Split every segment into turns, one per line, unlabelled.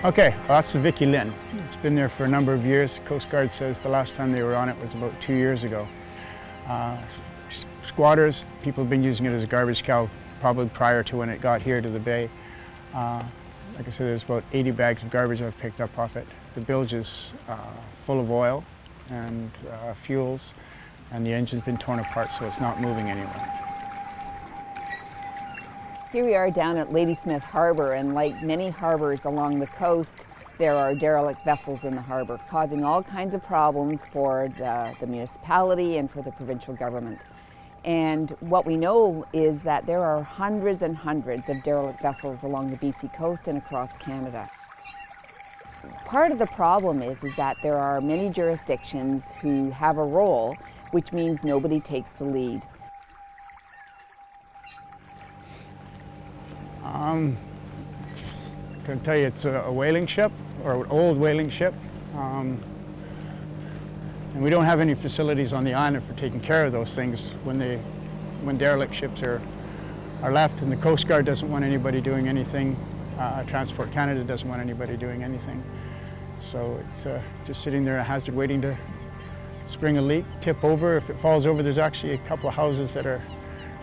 Okay, well, that's the Vicky Lynn. It's been there for a number of years. Coast Guard says the last time they were on it was about 2 years ago. Squatters, people have been using it as a garbage cow probably prior to when it got here to the bay. Like I said, there's about 80 bags of garbage I've picked up off it. The bilge is full of oil and fuels, and the engine's been torn apart, so it's not moving anymore.
Here we are down at Ladysmith Harbour, and like many harbours along the coast, there are derelict vessels in the harbour, causing all kinds of problems for the municipality and for the provincial government. And what we know is that there are hundreds and hundreds of derelict vessels along the BC coast and across Canada. Part of the problem is that there are many jurisdictions who have a role, which means nobody takes the lead.
I can tell you it's a whaling ship, or an old whaling ship. And we don't have any facilities on the island for taking care of those things when derelict ships are left, and the Coast Guard doesn't want anybody doing anything. Transport Canada doesn't want anybody doing anything. So it's just sitting there at hazard waiting to spring a leak, tip over. If it falls over, there's actually a couple of houses that are,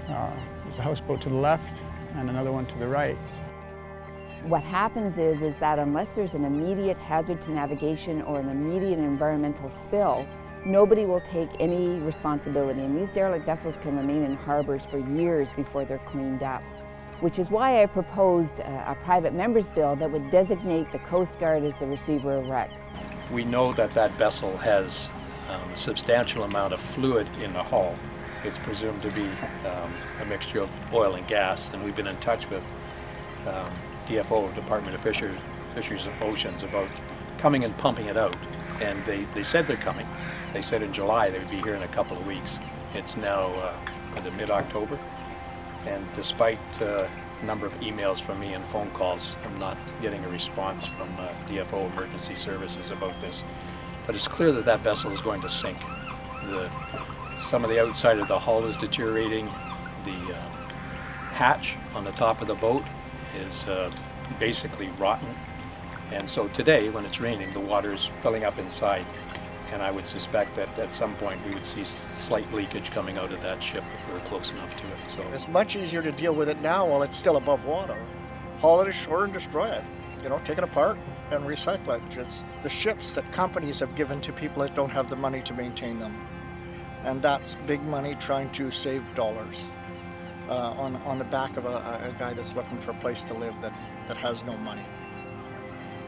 there's a houseboat to the left and another one to the right.
What happens is that unless there's an immediate hazard to navigation or an immediate environmental spill, nobody will take any responsibility. And these derelict vessels can remain in harbours for years before they're cleaned up, which is why I proposed a private member's bill that would designate the Coast Guard as the receiver of wrecks.
We know that that vessel has a substantial amount of fluid in the hull. It's presumed to be a mixture of oil and gas, and we've been in touch with DFO, Department of Fisheries and Oceans, about coming and pumping it out. And they said they're coming. They said in July they would be here in a couple of weeks. It's now mid-October, and despite a number of emails from me and phone calls, I'm not getting a response from DFO Emergency Services about this. But it's clear that that vessel is going to sink. Some of the outside of the hull is deteriorating. The hatch on the top of the boat is basically rotten. And so today, when it's raining, the water is filling up inside. And I would suspect that at some point we would see slight leakage coming out of that ship if we're close enough to it. So
it's much easier to deal with it now while it's still above water. Haul it ashore and destroy it. You know, take it apart and recycle it. Just the ships that companies have given to people that don't have the money to maintain them. And that's big money trying to save dollars on the back of a guy that's looking for a place to live that has no money.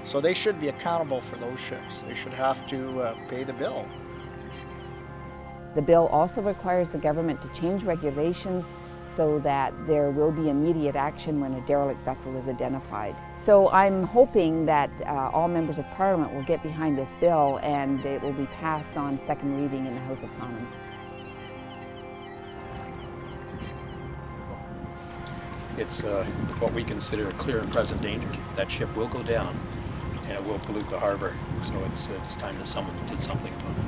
So they should be accountable for those ships. They should have to pay the bill.
The bill also requires the government to change regulations so that there will be immediate action when a derelict vessel is identified. So I'm hoping that all members of Parliament will get behind this bill and it will be passed on second reading in the House of Commons.
it's what we consider a clear and present danger. That ship will go down and it will pollute the harbor. So it's time that someone did something about it.